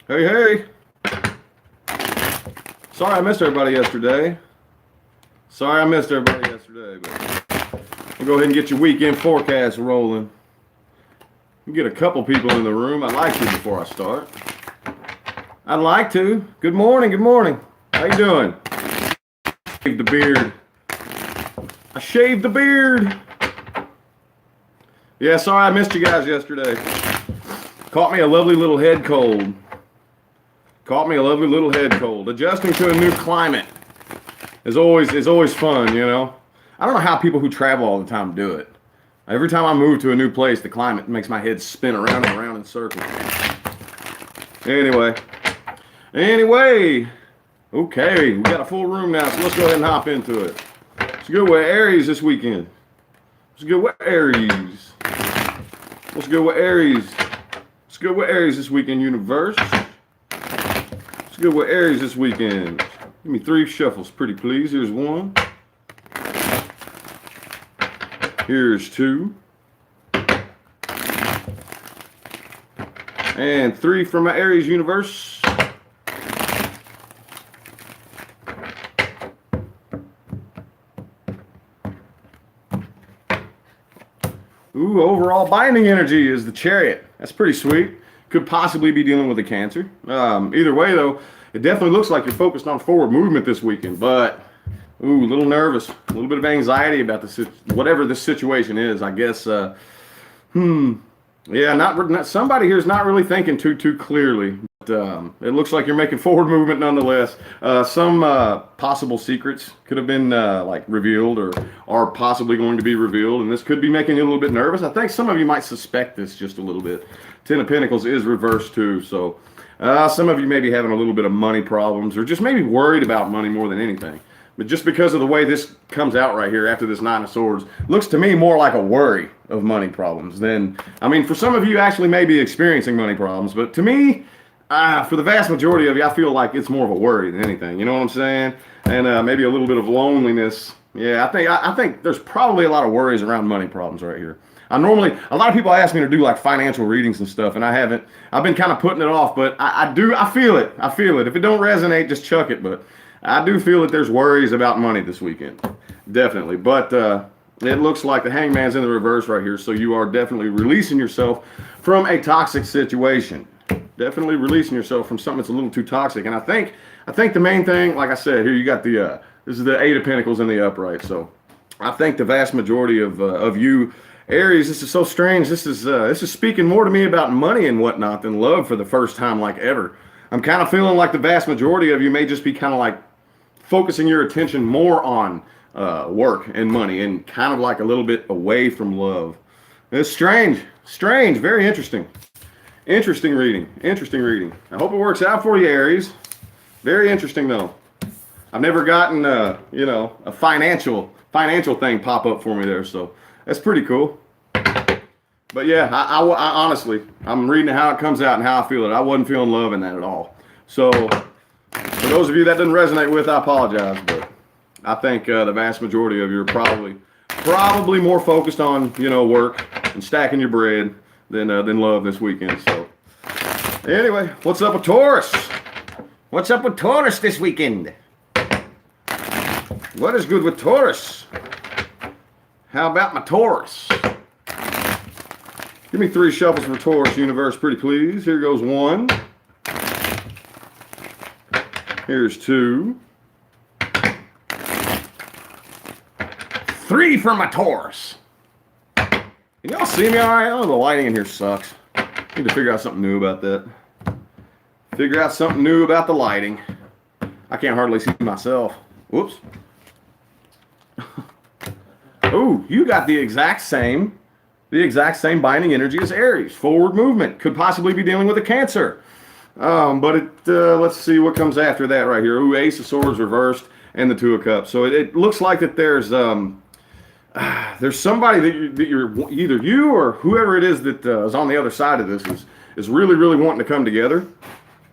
Hey, hey. Sorry I missed everybody yesterday. But we'll go ahead and get your weekend forecast rolling. We'll get a couple people in the room. I'd like to before I start. Good morning. How you doing? Shaved the beard. I shaved the beard. Yeah, sorry I missed you guys yesterday. Caught me a lovely little head cold. Adjusting to a new climate is always fun, you know. I don't know how people who travel all the time do it. Every time I move to a new place, the climate makes my head spin around and around in circles. Anyway. Okay, we got a full room now, so let's go ahead and hop into it. Let's go with Aries this weekend. What's good with Aries this weekend, universe? What's good with Aries this weekend? Give me 3 shuffles, pretty please. Here's 1. Here's 2. And 3 from my Aries universe. Ooh, overall binding energy is the Chariot. That's pretty sweet. Could possibly be dealing with a Cancer. Either way, though, it definitely looks like you're focused on forward movement this weekend. But, ooh, a little nervous. A little bit of anxiety about whatever this situation is. I guess, yeah, somebody here is not really thinking too clearly. But it looks like you're making forward movement nonetheless. Some possible secrets could have been like revealed or are possibly going to be revealed, and this could be making you a little bit nervous. I think some of you might suspect this just a little bit. 10 of Pentacles is reversed too, so some of you may be having a little bit of money problems or just maybe worried about money more than anything. But just because of the way this comes out right here after this 9 of Swords, looks to me more like a worry of money problems than, I mean, for some of you actually may be experiencing money problems, but to me, for the vast majority of you, I feel like it's more of a worry than anything. You know what I'm saying? And maybe a little bit of loneliness. Yeah, I think there's probably a lot of worries around money problems right here. A lot of people ask me to do like financial readings and stuff, and I haven't. I've been kind of putting it off, but I feel it. If it don't resonate, just chuck it. But I do feel that there's worries about money this weekend. Definitely. But it looks like the Hangman's in the reverse right here, so you are definitely releasing yourself from a toxic situation. Definitely releasing yourself from something that's a little too toxic. And I think the main thing, like I said, here you got this is the 8 of Pentacles in the upright. So I think the vast majority of you, Aries, this is so strange. This is speaking more to me about money and whatnot than love for the first time like ever. I'm kind of feeling like the vast majority of you may just be kind of like focusing your attention more on work and money and kind of like a little bit away from love. It's strange, very interesting. Interesting reading. I hope it works out for you, Aries. Very interesting, though. I've never gotten, a financial thing pop up for me there, so that's pretty cool. But yeah, I honestly, I'm reading how it comes out and how I feel it. I wasn't feeling love in that at all. So for those of you that didn't resonate with, I apologize, but I think the vast majority of you are probably more focused on, work and stacking your bread than love this weekend. So anyway, what's up with Taurus? What's up with Taurus this weekend? What is good with Taurus? How about my Taurus? Give me 3 shuffles for Taurus, universe, pretty please. Here goes 1. Here's 2. 3 for my Taurus. Can y'all see me all right? Oh, the lighting in here sucks. Need to figure out something new about that. Figure out something new about the lighting. I can't hardly see myself. Whoops. Ooh, you got the exact same binding energy as Aries. Forward movement. Could possibly be dealing with a Cancer. But let's see what comes after that right here. Ooh, Ace of Swords reversed and the 2 of Cups. So it looks like that there's somebody that you're either you or whoever it is that is on the other side of this is really wanting to come together,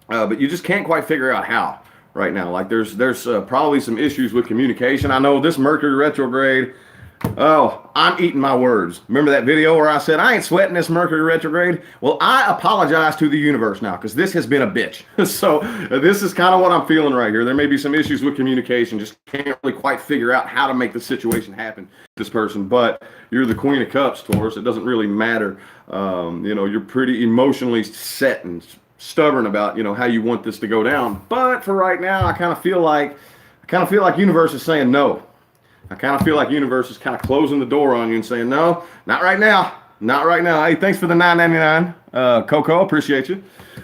but you just can't quite figure out how right now. Like there's probably some issues with communication. I know this Mercury retrograde Oh, I'm eating my words. Remember that video where I said, I ain't sweating this Mercury retrograde? Well, I apologize to the universe now because this has been a bitch. So this is kind of what I'm feeling right here. There may be some issues with communication. Just can't really quite figure out how to make the situation happen with this person. But you're the Queen of Cups, Taurus. It doesn't really matter. You're pretty emotionally set and stubborn about, how you want this to go down. But for right now, I kind of feel like universe is saying no. I kind of feel like universe is kind of closing the door on you and saying, no, not right now. Not right now. Hey, thanks for the $9.99. Coco, appreciate you.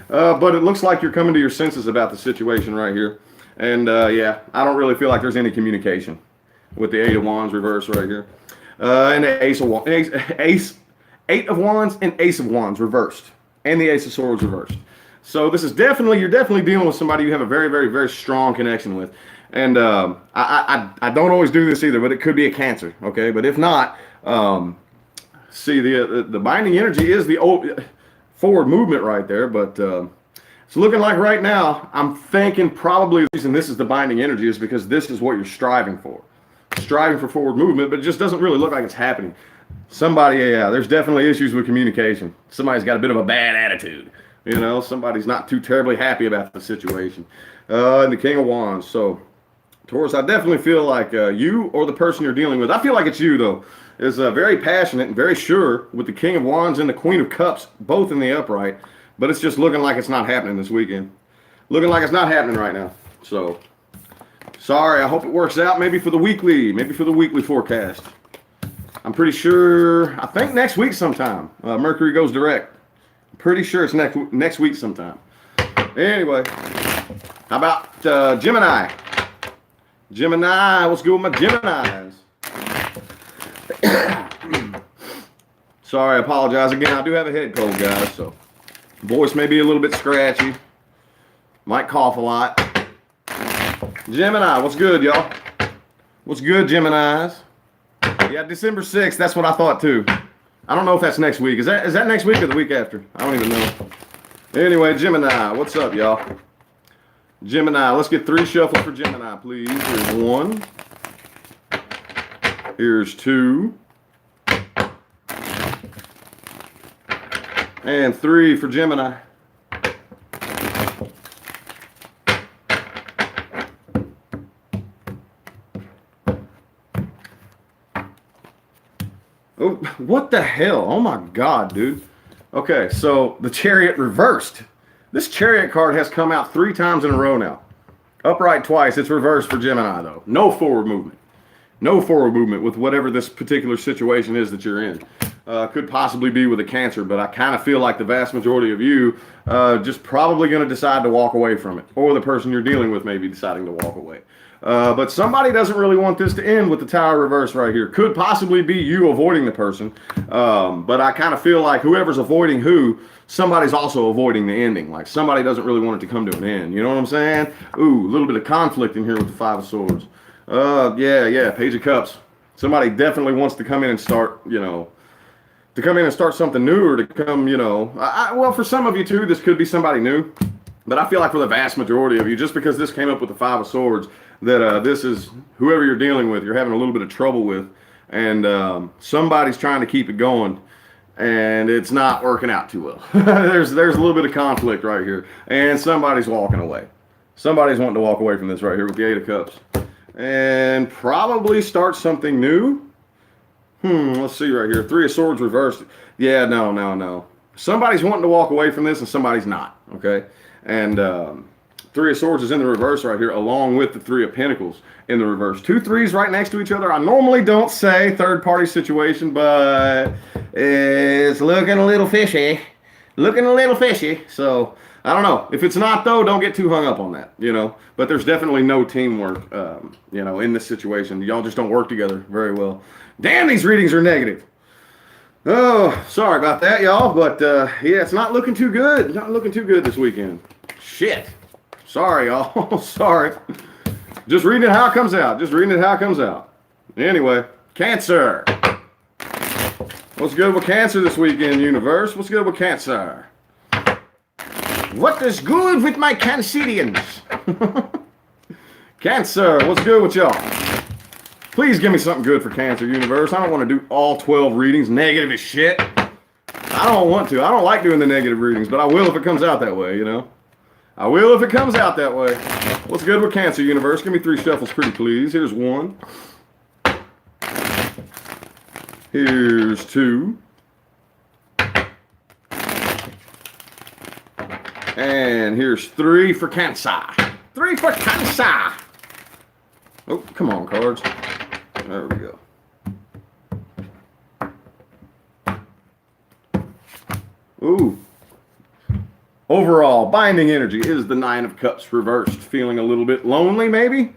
But it looks like you're coming to your senses about the situation right here. And I don't really feel like there's any communication with the Eight of Wands reverse right here. And the Eight of Wands and Ace of Wands reversed. And the Ace of Swords reversed. So this is you're definitely dealing with somebody you have a very, very, very strong connection with. And I don't always do this either, but it could be a Cancer, okay? But if not, see, the binding energy is the old forward movement right there. But it's looking like right now, I'm thinking probably the reason this is the binding energy is because this is what you're striving for. Striving for forward movement, but it just doesn't really look like it's happening. There's definitely issues with communication. Somebody's got a bit of a bad attitude. Somebody's not too terribly happy about the situation. And the King of Wands, so... Taurus, I definitely feel like you or the person you're dealing with, I feel like it's you though, is very passionate and very sure with the King of Wands and the Queen of Cups, both in the upright, but it's just looking like it's not happening this weekend. Looking like it's not happening right now. So, sorry, I hope it works out maybe for the weekly forecast. I'm pretty sure, I think next week sometime, Mercury goes direct. I'm pretty sure it's next week sometime. Anyway, how about Gemini? Gemini, what's good with my Geminis? Sorry, I apologize again. I do have a head cold, guys, so voice may be a little bit scratchy. Might cough a lot. Gemini, what's good, y'all? What's good, Geminis? Yeah, December 6th, that's what I thought too. I don't know if that's next week. Is that next week or the week after? I don't even know. Anyway, Gemini, what's up, y'all? Gemini, let's get 3 shuffles for Gemini, please. Here's 1. Here's 2. And 3 for Gemini. Oh, what the hell? Oh my God, dude. Okay, so the Chariot reversed. This Chariot card has come out 3 times in a row now. Upright twice. It's reversed for Gemini, though. No forward movement. No forward movement with whatever this particular situation is that you're in. Could possibly be with a Cancer, but I kind of feel like the vast majority of you just probably going to decide to walk away from it. Or the person you're dealing with may be deciding to walk away. But somebody doesn't really want this to end with the Tower reverse right here. Could possibly be you avoiding the person. But I kind of feel like whoever's avoiding who, somebody's also avoiding the ending. Like somebody doesn't really want it to come to an end. You know what I'm saying? Ooh, a little bit of conflict in here with the 5 of Swords. Page of Cups. Somebody definitely wants to come in and start, something new, or to come, well, for some of you too, this could be somebody new. But I feel like for the vast majority of you, just because this came up with the 5 of Swords, that this is whoever you're dealing with, you're having a little bit of trouble with, and somebody's trying to keep it going, and it's not working out too well. there's a little bit of conflict right here, and somebody's walking away. Somebody's wanting to walk away from this right here with the 8 of Cups, and probably start something new. Let's see right here. 3 of Swords reversed. Yeah, no. Somebody's wanting to walk away from this, and somebody's not. Okay, and 3 of Swords is in the reverse right here, along with the 3 of Pentacles in the reverse. 2 3s right next to each other. I normally don't say third-party situation, but it's looking a little fishy. So, I don't know. If it's not, though, don't get too hung up on that, But there's definitely no teamwork, in this situation. Y'all just don't work together very well. Damn, these readings are negative. Oh, sorry about that, y'all. But, it's not looking too good. Not looking too good this weekend. Shit. Sorry, y'all. Sorry. Just reading it how it comes out. Anyway, Cancer. What's good with Cancer this weekend, universe? What's good with Cancer? What is good with my Cancerians? Cancer, what's good with y'all? Please give me something good for Cancer universe. I don't want to do all 12 readings negative as shit. I don't want to. I don't like doing the negative readings, but I will if it comes out that way, you know. I will if it comes out that way. What's good with Cancer universe? Give me 3 shuffles pretty please. Here's 1. Here's 2. And here's 3 for Cancer. 3 for Cancer. Oh, come on, cards. There we go. Ooh. Overall, binding energy is the 9 of Cups reversed. Feeling a little bit lonely, maybe?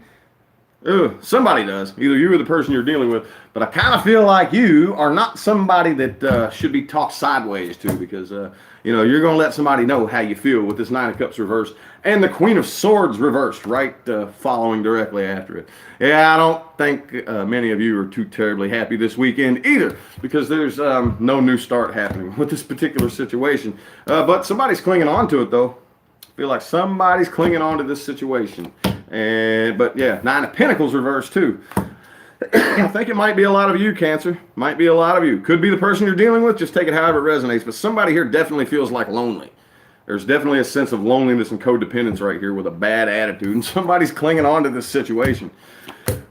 Ugh, somebody does. Either you or the person you're dealing with. But I kind of feel like you are not somebody that should be talked sideways to, because, you know, you're going to let somebody know how you feel with this 9 of Cups reversed and the Queen of Swords reversed right following directly after it. Yeah, I don't think many of you are too terribly happy this weekend either, because there's no new start happening with this particular situation. But somebody's clinging on to it, though. I feel like somebody's clinging on to this situation. But yeah, 9 of Pentacles reversed too. I think it might be a lot of you, Cancer. Might be a lot of you. Could be the person you're dealing with. Just take it however it resonates. But somebody here definitely feels like lonely. There's definitely a sense of loneliness and codependence right here with a bad attitude. And somebody's clinging on to this situation.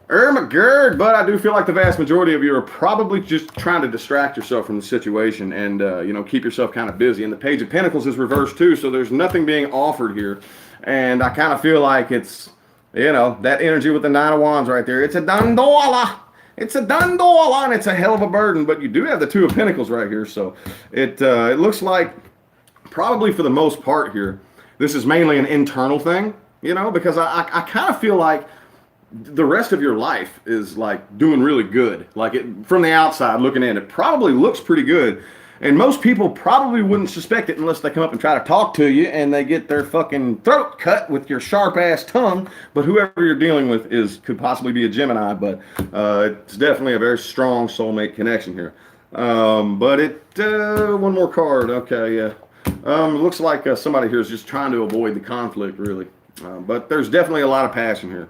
Gerd, but I do feel like the vast majority of you are probably just trying to distract yourself from the situation and, you know, keep yourself kind of busy. And the Page of Pentacles is reversed too, so there's nothing being offered here. And I kind of feel like it's, you know, that energy with the 9 of Wands right there. It's a dandola. It's a dandola, and it's a hell of a burden. But you do have the 2 of Pentacles right here, so it looks like probably for the most part here, this is mainly an internal thing, you know, because I kind of feel like the rest of your life is like doing really good. Like from the outside looking in, it probably looks pretty good. And most people probably wouldn't suspect it unless they come up and try to talk to you and they get their fucking throat cut with your sharp ass tongue. But whoever you're dealing with could possibly be a Gemini, but it's definitely a very strong soulmate connection here. One more card. Okay, yeah. Looks like somebody here is just trying to avoid the conflict, really. But there's definitely a lot of passion here.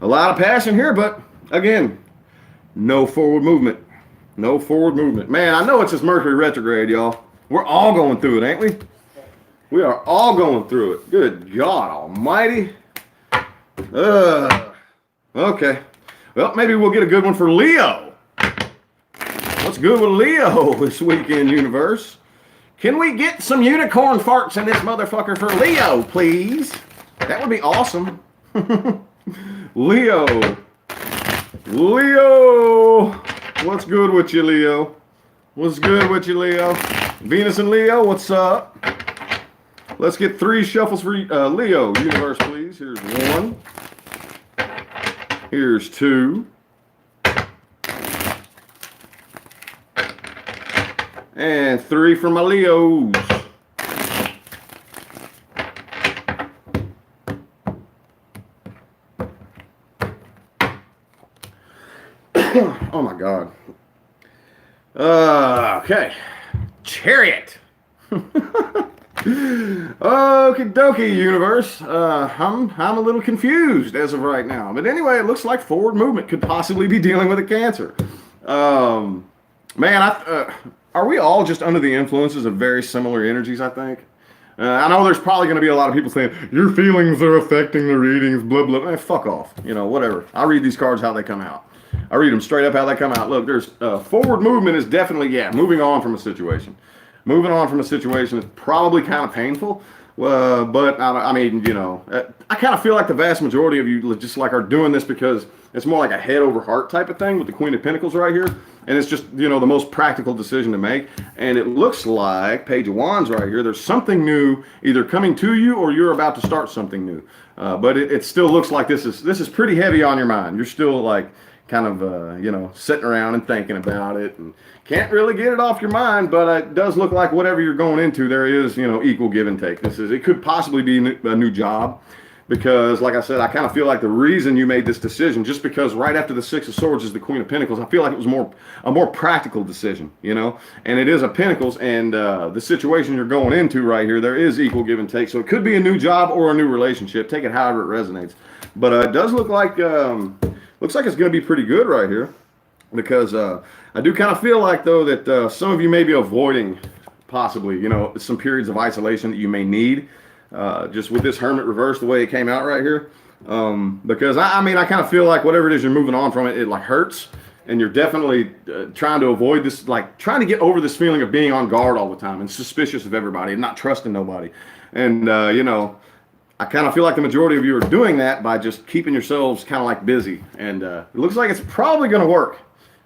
A lot of passion here, but again, no forward movement. No forward movement. Man, I know it's just Mercury retrograde, y'all. We're all going through it, ain't we? We are all going through it. Good God almighty. Okay. Well, maybe we'll get a good one for Leo. What's good with Leo this weekend, universe? Can we get some unicorn farts in this motherfucker for Leo, please? That would be awesome. Leo. What's good with you, Leo? What's good with you, Leo? Venus and Leo, what's up? Let's get 3 shuffles for Leo, universe, please. Here's 1. Here's 2. And 3 for my Leos. Oh my God. Okay. Chariot. Okie dokie, universe. I'm a little confused as of right now. But anyway, it looks like forward movement could possibly be dealing with a Cancer. Man, are we all just under the influences of very similar energies, I think? I know there's probably going to be a lot of people saying, your feelings are affecting the readings, blah, blah, blah. Fuck off. You know, whatever. I read these cards how they come out. I read them straight up how they come out. Look, there's forward movement is definitely, yeah, moving on from a situation. Moving on from a situation is probably kind of painful. But I mean, you know, I kind of feel like the vast majority of you just like are doing this because it's more like a head over heart type of thing with the Queen of Pentacles right here. And it's just, you know, the most practical decision to make. And it looks like Page of Wands right here. There's something new either coming to you or you're about to start something new. But it still looks like this is pretty heavy on your mind. You're still like kind of, you know, sitting around and thinking about it and can't really get it off your mind, but it does look like whatever you're going into, there is, you know, equal give and take. It could possibly be a new job. because, like I said, I kind of feel like the reason you made this decision, just because right after the Six of Swords is the Queen of Pentacles, I feel like it was a more practical decision, you know, and it is a Pentacles, and the situation you're going into right here, there is equal give and take, so it could be a new job or a new relationship. Take it however it resonates, but it does look like it's going to be pretty good right here, because I do kind of feel like, though, that some of you may be avoiding possibly, you know, some periods of isolation that you may need. Just with this Hermit reverse, the way it came out right here, because I mean, I kind of feel like whatever it is you're moving on from, it like hurts, and you're definitely trying to avoid this, like trying to get over this feeling of being on guard all the time and suspicious of everybody and not trusting nobody. And you know, I kind of feel like the majority of you are doing that by just keeping yourselves kind of like busy, and it looks like it's probably going to work.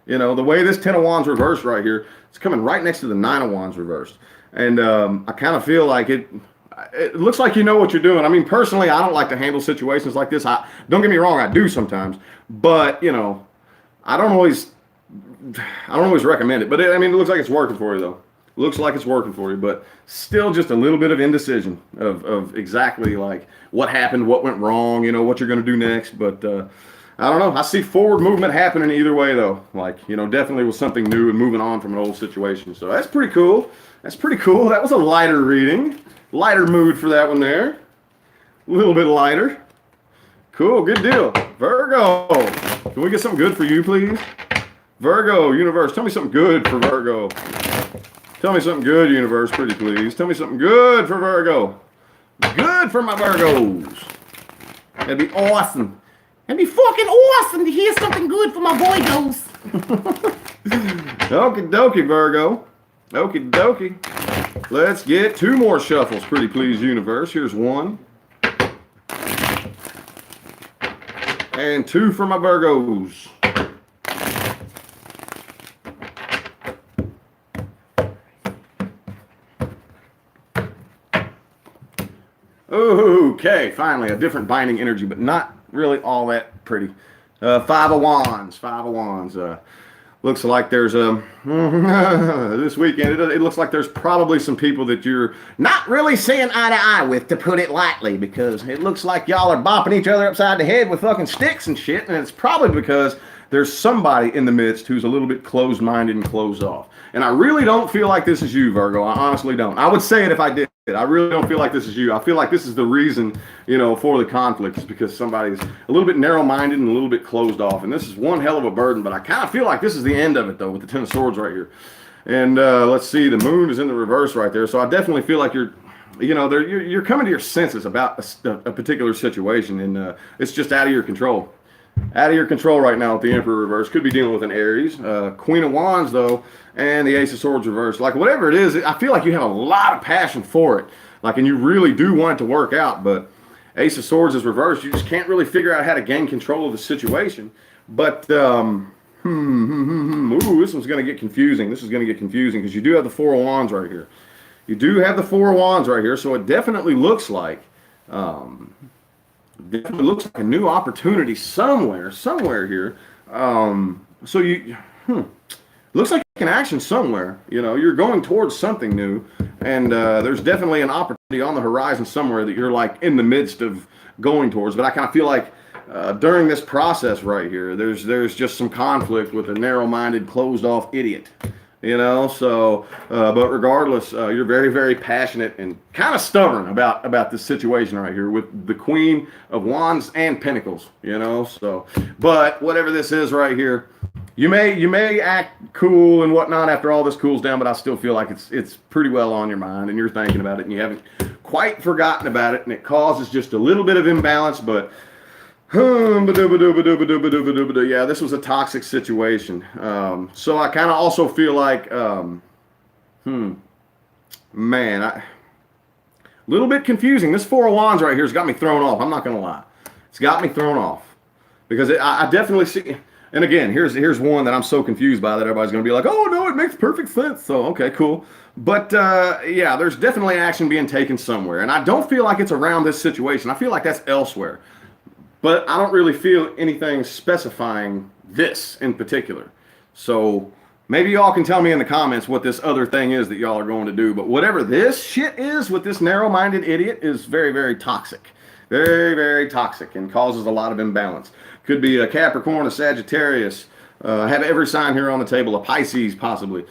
You know, the way this Ten of Wands reversed right here, it's coming right next to the Nine of Wands reversed, and I kind of feel like it looks like you know what you're doing. I mean, personally, I don't like to handle situations like this. Don't get me wrong, I do sometimes, but you know, I don't always recommend it. But I mean, it looks like it's working for you, though. It looks like it's working for you, but still just a little bit of indecision of exactly like what happened, what went wrong, you know, what you're going to do next. But I don't know. I see forward movement happening either way, though. Like, you know, definitely with something new and moving on from an old situation. So that's pretty cool. That's pretty cool. That was a lighter reading. Lighter mood for that one there. A little bit lighter. Cool, good deal. Virgo, can we get something good for you, please? Virgo, universe, tell me something good for Virgo. Tell me something good, universe, pretty please. Tell me something good for Virgo. Good for my Virgos. That'd be awesome. That'd be fucking awesome to hear something good for my Virgos. Okie dokie, Virgo. Okie dokie. Let's get two more shuffles, pretty please, universe. Here's one. And two for my Virgos. Okay, finally a different binding energy, but not really all that pretty. Five of Wands. Looks like there's this weekend, it looks like there's probably some people that you're not really seeing eye to eye with, to put it lightly, because it looks like y'all are bopping each other upside the head with fucking sticks and shit, and it's probably because there's somebody in the midst who's a little bit closed-minded and closed off. And I really don't feel like this is you, Virgo. I honestly don't. I would say it if I did. I really don't feel like this is you. I feel like this is the reason, you know, for the conflict, is because somebody's a little bit narrow-minded and a little bit closed off. And this is one hell of a burden, but I kind of feel like this is the end of it, though, with the Ten of Swords right here. And let's see, the moon is in the reverse right there. So I definitely feel like you're coming to your senses about a particular situation, and it's just out of your control. Out of your control right now with the Emperor reverse. Could be dealing with an Aries. Queen of Wands, though, and the Ace of Swords reverse. Like, whatever it is, I feel like you have a lot of passion for it. Like, and you really do want it to work out, but Ace of Swords is reversed. You just can't really figure out how to gain control of the situation. But, ooh, this one's going to get confusing. This is going to get confusing because you do have the Four of Wands right here. You do have the Four of Wands right here, so it definitely looks like... definitely looks like a new opportunity somewhere here. So you, looks like an action somewhere. You know, you're going towards something new, and there's definitely an opportunity on the horizon somewhere that you're like in the midst of going towards. But I kind of feel like during this process right here, there's just some conflict with a narrow-minded, closed-off idiot. You know, so, but regardless, you're very, very passionate and kind of stubborn about this situation right here with the Queen of Wands and Pentacles, you know, so, but whatever this is right here, you may act cool and whatnot after all this cools down, but I still feel like it's pretty well on your mind and you're thinking about it and you haven't quite forgotten about it, and it causes just a little bit of imbalance, but yeah, this was a toxic situation. So I kind of also feel like, man, a little bit confusing. This Four of Wands right here has got me thrown off. I'm not going to lie. It's got me thrown off because I definitely see, and again, here's one that I'm so confused by that everybody's going to be like, oh no, it makes perfect sense. So, okay, cool. But yeah, there's definitely action being taken somewhere. And I don't feel like it's around this situation. I feel like that's elsewhere. But I don't really feel anything specifying this in particular. So maybe y'all can tell me in the comments what this other thing is that y'all are going to do. But whatever this shit is with this narrow-minded idiot is very, very toxic. Very, very toxic and causes a lot of imbalance. Could be a Capricorn, a Sagittarius. Have every sign here on the table, a Pisces possibly.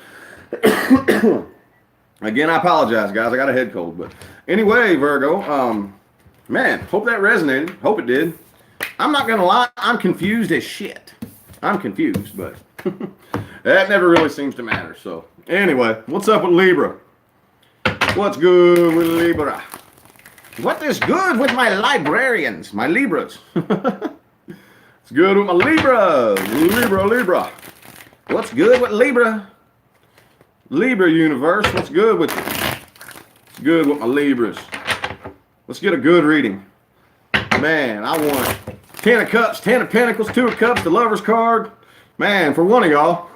Again, I apologize, guys. I got a head cold. But anyway, Virgo, man, hope that resonated. Hope it did. I'm not going to lie. I'm confused as shit. I'm confused, but that never really seems to matter. So anyway, what's up with Libra? What's good with Libra? What is good with my librarians, my Libras? It's good with my Libra. Libra. What's good with Libra? Libra universe, what's good with you? What's good with my Libras? Let's get a good reading. Man, I want 10 of Cups, 10 of Pentacles, 2 of Cups, the Lover's card. Man, for one of y'all.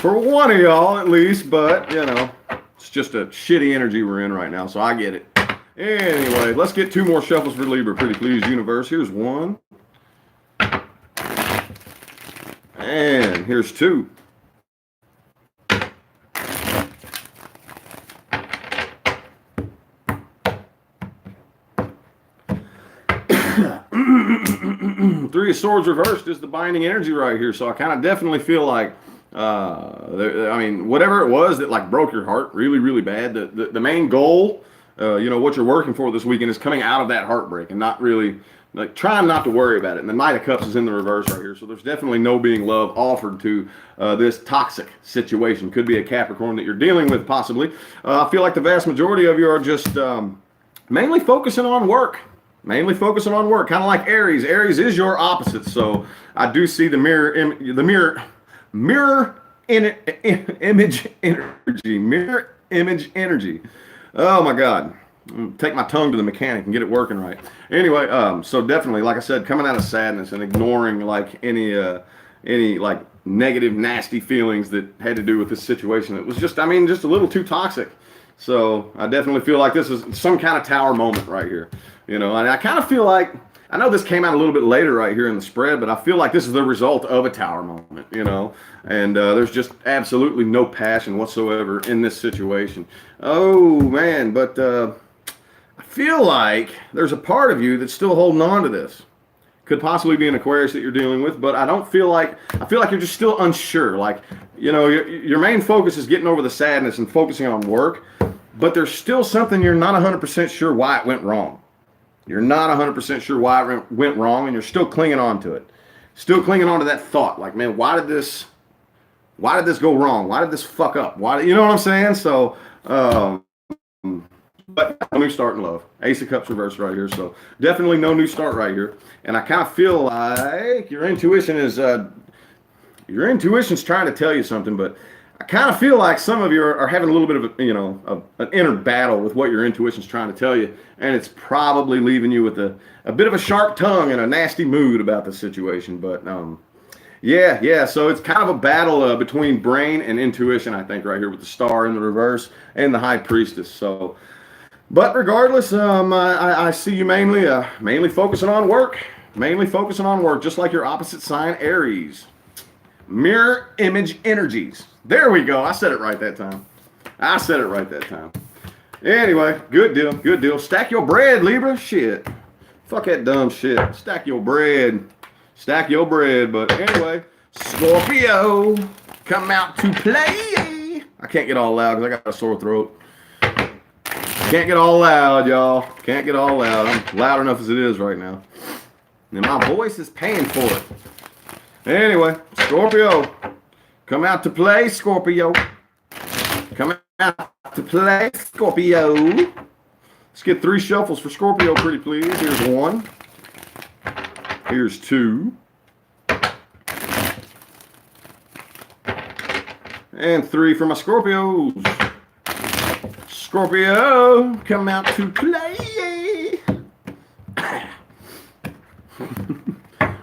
For one of y'all at least, but, you know, it's just a shitty energy we're in right now, so I get it. Anyway, let's get 2 more shuffles for Libra, pretty please, universe. Here's 1. And here's 2. Three of Swords reversed is the binding energy right here, so I kind of definitely feel like, I mean, whatever it was that like broke your heart really, really bad, the main goal, you know, what you're working for this weekend is coming out of that heartbreak and not really, like, trying not to worry about it. And the Knight of Cups is in the reverse right here, so there's definitely no being love offered to this toxic situation. Could be a Capricorn that you're dealing with, possibly. I feel like the vast majority of you are just mainly focusing on work. Mainly focusing on work, kind of like Aries. Aries is your opposite, so I do see the mirror image energy. Oh my God, take my tongue to the mechanic and get it working right. Anyway, so definitely, like I said, coming out of sadness and ignoring like any like negative, nasty feelings that had to do with this situation. It was just, I mean, just a little too toxic. So I definitely feel like this is some kind of tower moment right here. You know, and I kind of feel like, I know this came out a little bit later right here in the spread, but I feel like this is the result of a tower moment, you know, and there's just absolutely no passion whatsoever in this situation. Oh, man, but I feel like there's a part of you that's still holding on to this. Could possibly be an Aquarius that you're dealing with, but I feel like you're just still unsure. Like, you know, your main focus is getting over the sadness and focusing on work, but there's still something you're not 100% sure why it went wrong. You're not 100% sure why it went wrong, and you're still clinging on to it. Still clinging on to that thought. Like, man, why did this go wrong? Why did this fuck up? Why, you know what I'm saying? So, but no new start in love. Ace of Cups reversed right here. So definitely no new start right here. And I kind of feel like your intuition's trying to tell you something, but I kind of feel like some of you are having a little bit of, you know, an inner battle with what your intuition's trying to tell you, and it's probably leaving you with a bit of a sharp tongue and a nasty mood about the situation. But yeah. So it's kind of a battle between brain and intuition, I think, right here with the Star in the reverse and the High Priestess. So, but regardless, I see you mainly focusing on work, just like your opposite sign, Aries. Mirror image energies. There we go. I said it right that time. Anyway, good deal. Stack your bread, Libra. Shit. Fuck that dumb shit. Stack your bread. But anyway, Scorpio, come out to play. I can't get all loud because I got a sore throat. Can't get all loud, y'all. Can't get all loud. I'm loud enough as it is right now. And my voice is paying for it. Anyway, Scorpio, come out to play, Scorpio. Come out to play, Scorpio. Let's get 3 shuffles for Scorpio, pretty please. Here's 1. Here's 2. And 3 for my Scorpios. Scorpio, come out to play.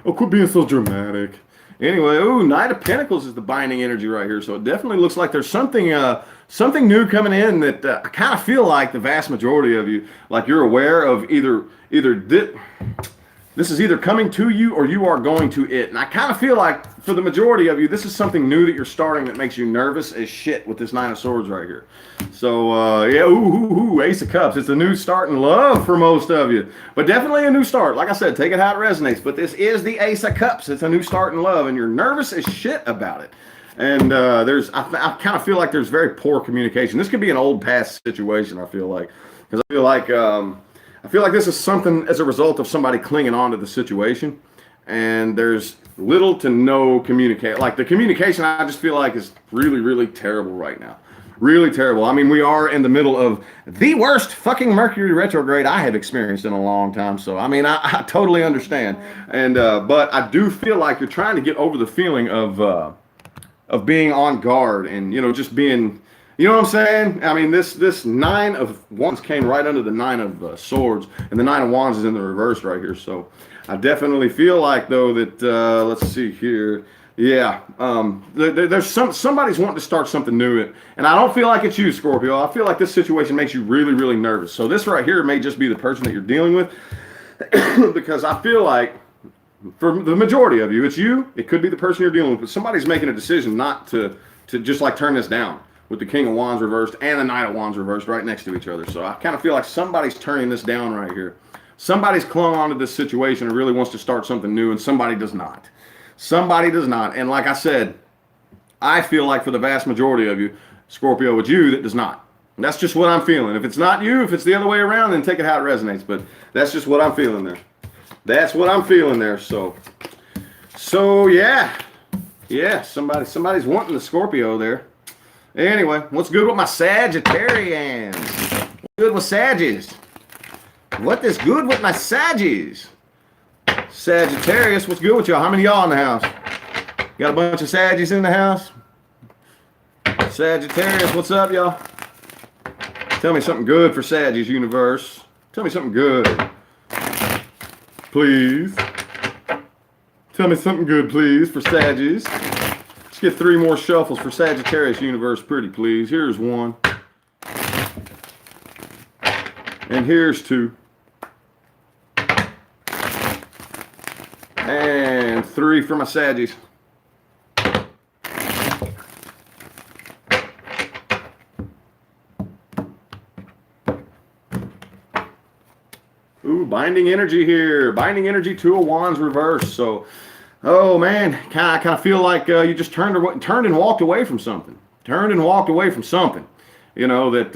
Oh, quit being so dramatic. Anyway, Knight of Pentacles is the binding energy right here. So it definitely looks like there's something new coming in that I kind of feel like the vast majority of you, like, you're aware of either This is either coming to you or you are going to it. And I kind of feel like for the majority of you, this is something new that you're starting that makes you nervous as shit with this Nine of Swords right here. So, yeah, Ace of Cups. It's a new start in love for most of you. But definitely a new start. Like I said, take it how it resonates. But this is the Ace of Cups. It's a new start in love, and you're nervous as shit about it. And I kind of feel like there's very poor communication. This could be an old past situation, I feel like. Because I feel like this is something as a result of somebody clinging on to the situation, and there's little to no communicate. Like the communication, I just feel like is really, really terrible right now. Really terrible. I mean, we are in the middle of the worst fucking Mercury retrograde I have experienced in a long time. So, I mean, I totally understand. And but I do feel like you're trying to get over the feeling of being on guard and, you know, just being... You know what I'm saying? I mean, this Nine of Wands came right under the Nine of Swords, and the Nine of Wands is in the reverse right here. So I definitely feel like, though, that, let's see here. Yeah, there's somebody's wanting to start something new, and I don't feel like it's you, Scorpio. I feel like this situation makes you really, really nervous. So this right here may just be the person that you're dealing with, because I feel like for the majority of you, it's you. It could be the person you're dealing with, but somebody's making a decision not to just like turn this down, with the King of Wands reversed and the Knight of Wands reversed right next to each other. So I kind of feel like somebody's turning this down right here. Somebody's clung onto this situation and really wants to start something new, and somebody does not. Somebody does not. And like I said, I feel like for the vast majority of you, Scorpio, it's you that does not. And that's just what I'm feeling. If it's not you, if it's the other way around, then take it how it resonates. But that's just what I'm feeling there. That's what I'm feeling there. So yeah. Yeah, somebody's wanting the Scorpio there. Anyway, what's good with my Sagittarians? What's good with Saggies? What is good with my Saggies? Sagittarius, what's good with y'all? How many of y'all in the house? Got a bunch of Saggies in the house? Sagittarius, what's up, y'all? Tell me something good for Saggies universe. Tell me something good. Please. Tell me something good, please, for Saggies. Let's get 3 more shuffles for Sagittarius universe, pretty please. Here's 1. And here's 2. And 3 for my Saggies. Ooh, binding energy here. Binding energy, 2 of Wands reverse. So, oh man, kind of feel like you just turned and walked away from something. Turned and walked away from something. You know, that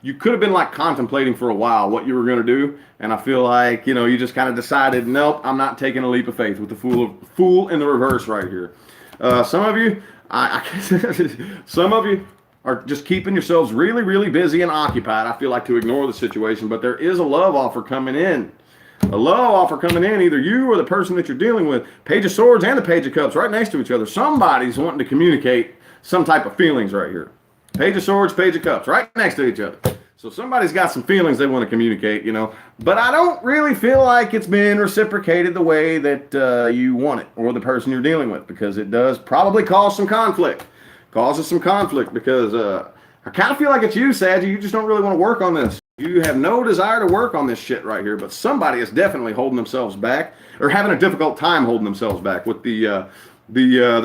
you could have been like contemplating for a while what you were going to do. And I feel like, you know, you just kind of decided, nope, I'm not taking a leap of faith with the fool in the reverse right here. Some of you, some of you are just keeping yourselves really, really busy and occupied, I feel like, to ignore the situation. But there is a love offer coming in. A love offer coming in, either you or the person that you're dealing with. Page of Swords and the Page of Cups right next to each other. Somebody's wanting to communicate some type of feelings right here. Page of Swords, Page of Cups, right next to each other. So somebody's got some feelings they want to communicate, you know. But I don't really feel like it's been reciprocated the way that you want it, or the person you're dealing with, because it does probably cause some conflict. Causes some conflict because I kind of feel like it's you, Saggy. You just don't really want to work on this. You have no desire to work on this shit right here, but somebody is definitely holding themselves back, or having a difficult time holding themselves back with the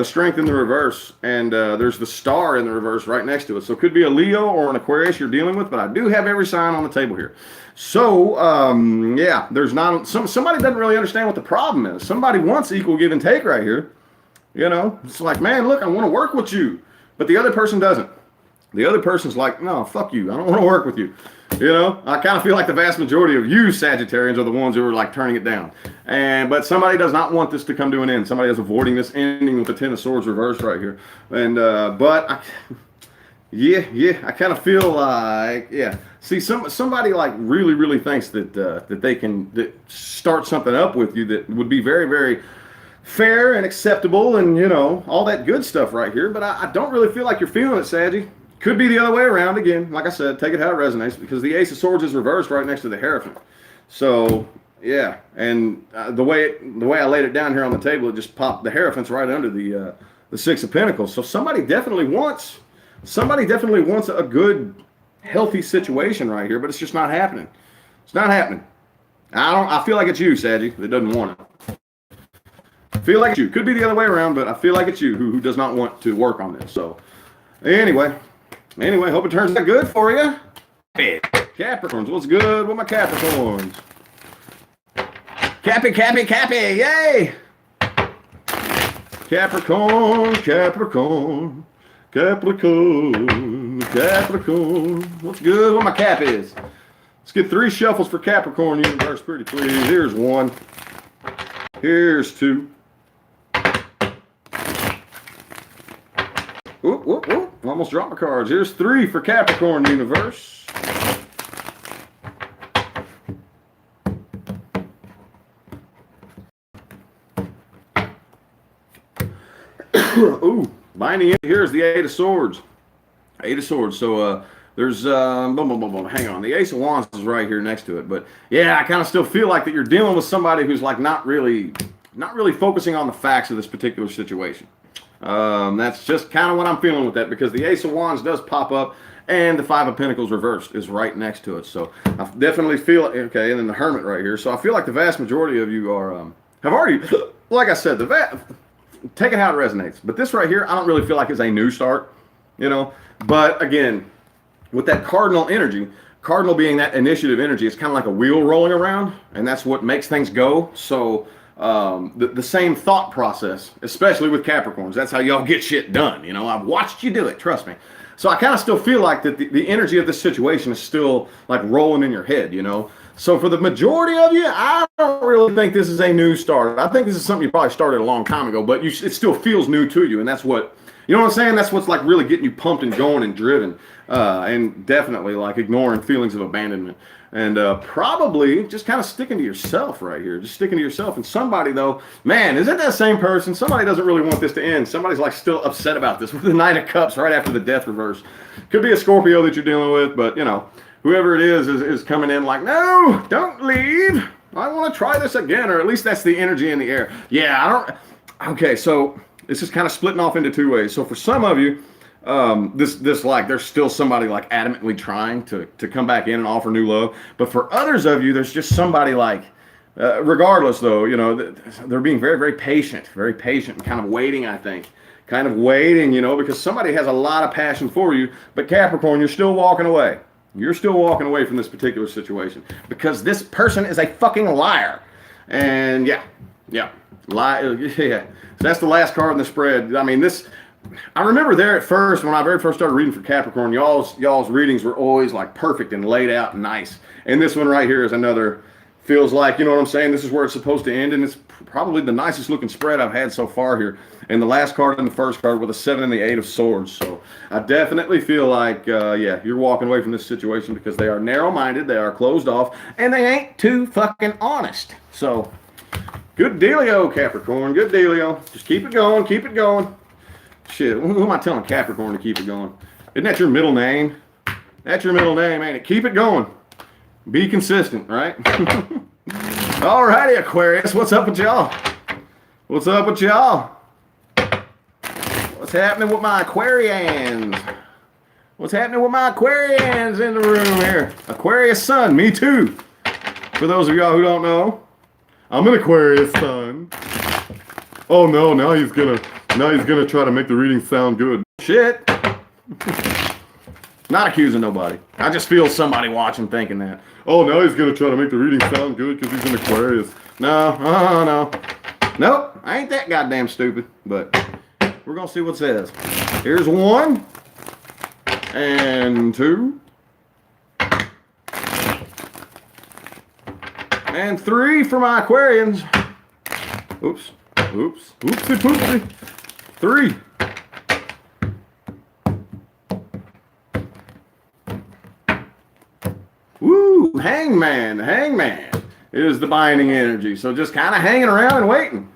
strength in the reverse, and there's the star in the reverse right next to it. So it could be a Leo or an Aquarius you're dealing with, but I do have every sign on the table here. So yeah, there's not somebody doesn't really understand what the problem is. Somebody wants equal give and take right here. You know, it's like, man, look, I want to work with you, but the other person doesn't. The other person's like, no, fuck you. I don't want to work with you. You know, I kind of feel like the vast majority of you Sagittarians are the ones who are like turning it down. But somebody does not want this to come to an end. Somebody is avoiding this ending with the Ten of Swords reversed right here. And but I kind of feel like, yeah. See, somebody like really thinks that they can start something up with you that would be very fair and acceptable, and you know, all that good stuff right here. But I don't really feel like you're feeling it, Saggy. Could be the other way around again. Like I said, take it how it resonates, because the Ace of Swords is reversed right next to the Hierophant. So yeah, and the way I laid it down here on the table, it just popped the Hierophant's right under the Six of Pentacles. So somebody definitely wants a good, healthy situation right here, but it's just not happening. It's not happening. I feel like it's you, Saggy, that doesn't want it. I feel like it's you. Could be the other way around, but I feel like it's you who does not want to work on this. So, anyway, hope it turns out good for you. Hey, Capricorns, what's good with my Capricorns? Cappy, yay! Capricorn. What's good with my Cappies? Let's get 3 shuffles for Capricorn universe, pretty please. Here's 1. Here's 2. Oop. Almost dropped my cards. Here's 3 for Capricorn universe. Ooh, binding in. Here's the 8 of Swords. 8 of Swords. So there's hang on. The Ace of Wands is right here next to it. But yeah, I kind of still feel like that you're dealing with somebody who's like not really focusing on the facts of this particular situation. That's just kind of what I'm feeling with that, because the Ace of Wands does pop up and the 5 of Pentacles reversed is right next to it. So I definitely feel, okay, and then the Hermit right here. So I feel like the vast majority of you are have already, like I said, take it how it resonates. But this right here, I don't really feel like it's a new start, you know. But again, with that cardinal energy, cardinal being that initiative energy, it's kind of like a wheel rolling around, and that's what makes things go. So the same thought process, especially with Capricorns, that's how y'all get shit done. You know, I've watched you do it, trust me. So I kind of still feel like that the energy of this situation is still like rolling in your head, you know. So for the majority of you, I don't really think this is a new start. I think this is something you probably started a long time ago, but it still feels new to you, and that's what, you know what I'm saying? That's what's like really getting you pumped and going and driven, and definitely like ignoring feelings of abandonment. And probably just kind of sticking to yourself right here. Just sticking to yourself. And somebody, though, man, is it that same person? Somebody doesn't really want this to end. Somebody's like still upset about this with the 9 of Cups right after the death reverse. Could be a Scorpio that you're dealing with, but, you know, whoever it is coming in like, no, don't leave. I want to try this again, or at least that's the energy in the air. Yeah, I don't. Okay, so this is kind of splitting off into 2 ways. So for some of you, this like there's still somebody like adamantly trying to come back in and offer new love, but for others of you, there's just somebody like regardless though, you know, they're being very patient and kind of waiting. I think kind of waiting, you know, because somebody has a lot of passion for you, but Capricorn, you're still walking away from this particular situation because this person is a fucking liar. And yeah, so that's the last card in the spread. I mean, I remember there at first, when I very first started reading for Capricorn, y'all's readings were always like perfect and laid out and nice. And this one right here is another, feels like, you know what I'm saying? This is where it's supposed to end, and it's probably the nicest looking spread I've had so far here. And the last card and the first card with a 7 and the 8 of Swords. So I definitely feel like, yeah, you're walking away from this situation because they are narrow-minded, they are closed off, and they ain't too fucking honest. So good dealio, Capricorn, good dealio. Just keep it going. Shit, who am I telling Capricorn to keep it going? Isn't that your middle name? That's your middle name, ain't it? Keep it going. Be consistent, right? Alrighty, Aquarius, what's up with y'all? What's happening with my Aquarians? What's happening with my Aquarians in the room here? Aquarius sun, me too. For those of y'all who don't know, I'm an Aquarius sun. Oh no, now he's gonna try to make the reading sound good. Shit. Not accusing nobody. I just feel somebody watching thinking that. Oh, now he's gonna try to make the reading sound good because he's an Aquarius. No. Nope, I ain't that goddamn stupid. But we're gonna see what it says. Here's 1 and 2 and 3 for my Aquarians. Oopsie poopsie. 3. Woo, hangman is the binding energy. So just kind of hanging around and waiting.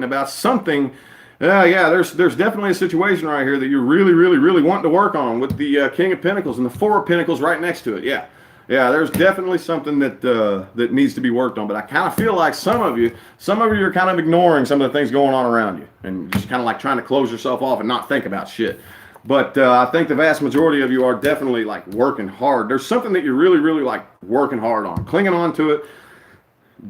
About something. Yeah, there's definitely a situation right here that you're really wanting to work on with the King of Pentacles and the 4 of Pentacles right next to it. Yeah, there's definitely something that needs to be worked on. But I kind of feel like some of you are kind of ignoring some of the things going on around you and just kind of like trying to close yourself off and not think about shit. But I think the vast majority of you are definitely like working hard. There's something that you're really, really like working hard on, clinging on to it,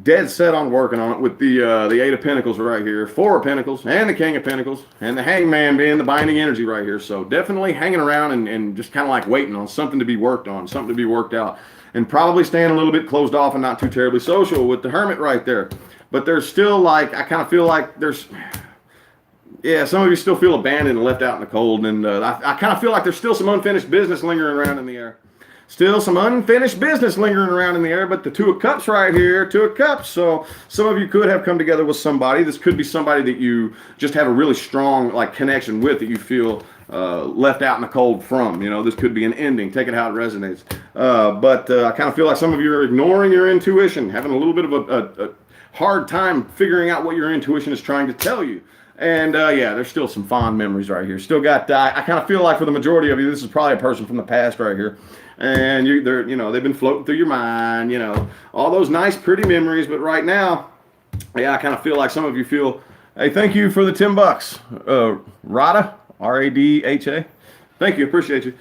dead set on working on it with the Eight of Pentacles right here, Four of Pentacles, and the King of Pentacles, and the Hangman being the binding energy right here. So definitely hanging around and just kind of like waiting on something to be worked on, something to be worked out, and probably staying a little bit closed off and not too terribly social with the Hermit right there. But there's still like, I kind of feel like there's, yeah, some of you still feel abandoned and left out in the cold, and I kind of feel like there's still some unfinished business lingering around in the air. Still some unfinished business lingering around in the air, but the Two of Cups right here, Two of Cups. So some of you could have come together with somebody. This could be somebody that you just have a really strong like connection with, that you feel left out in the cold from. You know, this could be an ending. Take it how it resonates. But I kind of feel like some of you are ignoring your intuition, having a little bit of a hard time figuring out what your intuition is trying to tell you. And yeah, there's still some fond memories right here. Still got, I kind of feel like for the majority of you, this is probably a person from the past right here. And they're, you know, they've been floating through your mind, you know, all those nice, pretty memories. But right now, yeah, I kind of feel like some of you feel, hey, thank you for the $10. Radha, R-A-D-H-A. Thank you, appreciate you.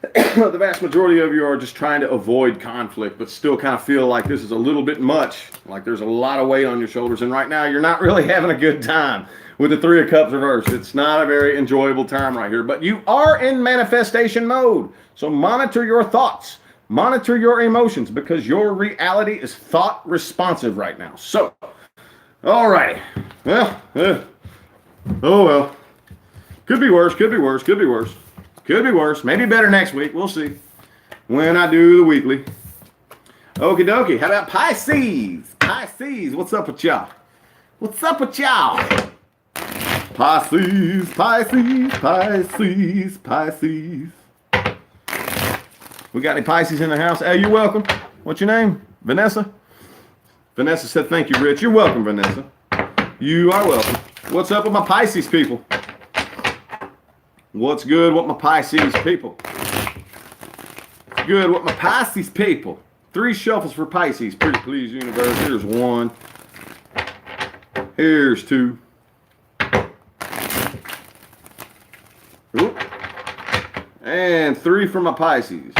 The vast majority of you are just trying to avoid conflict, but still kind of feel like this is a little bit much, like there's a lot of weight on your shoulders. And right now, you're not really having a good time with the Three of Cups reversed. It's not a very enjoyable time right here, but you are in manifestation mode. So monitor your thoughts, monitor your emotions, because your reality is thought responsive right now. So, all right. Well, oh well. Could be worse, could be worse, could be worse. Could be worse. Maybe better next week. We'll see when I do the weekly. Okie dokie. How about Pisces? Pisces, what's up with y'all? What's up with y'all? Pisces, Pisces, Pisces, Pisces. We got any Pisces in the house? Hey, you're welcome. What's your name? Vanessa? Vanessa said, thank you, Rich. You're welcome, Vanessa. You are welcome. What's up with my Pisces people? What's good with my Pisces people? Good with my Pisces people. 3 shuffles for Pisces. Pretty please, universe. Here's 1. Here's 2. Oop. And 3 for my Pisces.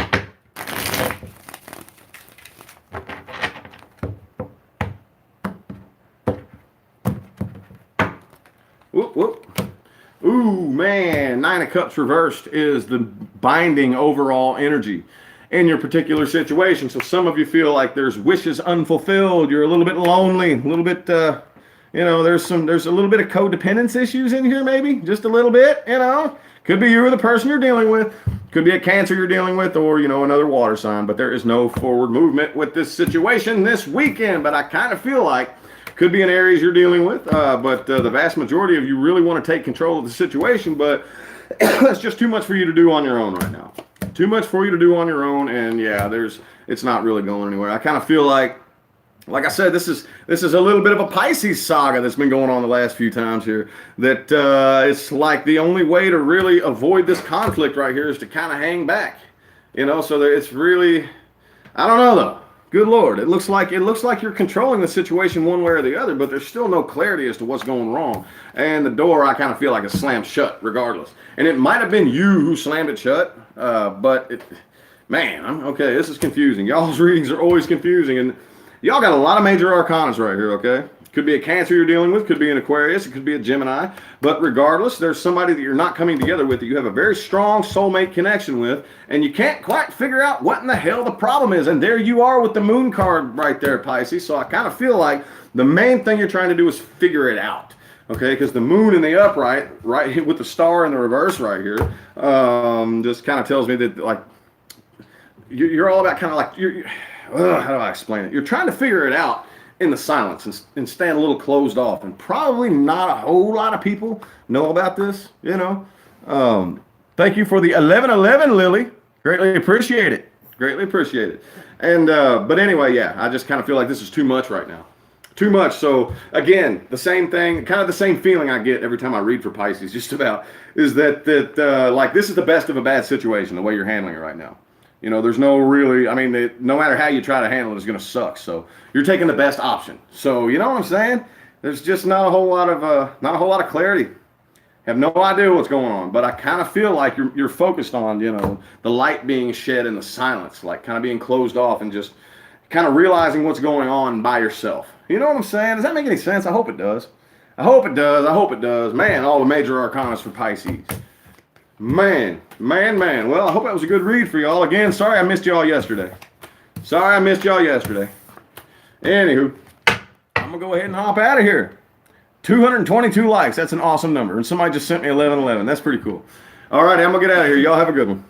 Whoop, whoop. Ooh, man, 9 of Cups reversed is the binding overall energy in your particular situation. So some of you feel like there's wishes unfulfilled. You're a little bit lonely, a little bit, you know, there's a little bit of codependence issues in here, maybe just a little bit, you know. Could be you or the person you're dealing with. Could be a Cancer you're dealing with, or, you know, another water sign. But there is no forward movement with this situation this weekend. But I kind of feel like could be an Aries you're dealing with, but the vast majority of you really want to take control of the situation, but it's just too much for you to do on your own right now. Too much for you to do on your own, and yeah, it's not really going anywhere. I kind of feel like I said, this is a little bit of a Pisces saga that's been going on the last few times here. That it's like the only way to really avoid this conflict right here is to kind of hang back, you know. So it's really, I don't know though. Good Lord, it looks like you're controlling the situation one way or the other, but there's still no clarity as to what's going wrong. And the door, I kind of feel like, is slammed shut regardless. And it might have been you who slammed it shut, but man, okay, this is confusing. Y'all's readings are always confusing, and y'all got a lot of major arcanas right here, okay? Could be a Cancer you're dealing with, could be an Aquarius, it could be a Gemini, but regardless, there's somebody that you're not coming together with that you have a very strong soulmate connection with, and you can't quite figure out what in the hell the problem is. And there you are with the Moon card right there, Pisces. So I kind of feel like the main thing you're trying to do is figure it out, okay? Because the Moon in the upright, right with the star in the reverse right here, just kind of tells me that, like, you're all about kind of like, how do I explain it? You're trying to figure it out in the silence and stand a little closed off, and probably not a whole lot of people know about this, you know. Thank you for the 1111, Lily. Greatly appreciate it. Greatly appreciate it. And but anyway, yeah, I just kind of feel like this is too much right now. Too much. So again, the same thing, kind of the same feeling I get every time I read for Pisces, just about, is that like this is the best of a bad situation, the way you're handling it right now. You know, there's no really, I mean, no matter how you try to handle it, it's going to suck. So you're taking the best option. So you know what I'm saying? There's just not a whole lot of clarity. Have no idea what's going on, but I kind of feel like you're focused on, you know, the light being shed in the silence, like kind of being closed off and just kind of realizing what's going on by yourself. You know what I'm saying? Does that make any sense? I hope it does. I hope it does. I hope it does. Man, all the major arcanas for Pisces. Man. Well, I hope that was a good read for y'all. Again, sorry I missed y'all yesterday. Anywho, I'm going to go ahead and hop out of here. 222 likes. That's an awesome number. And somebody just sent me 1111. That's pretty cool. All right, I'm going to get out of here. Y'all have a good one.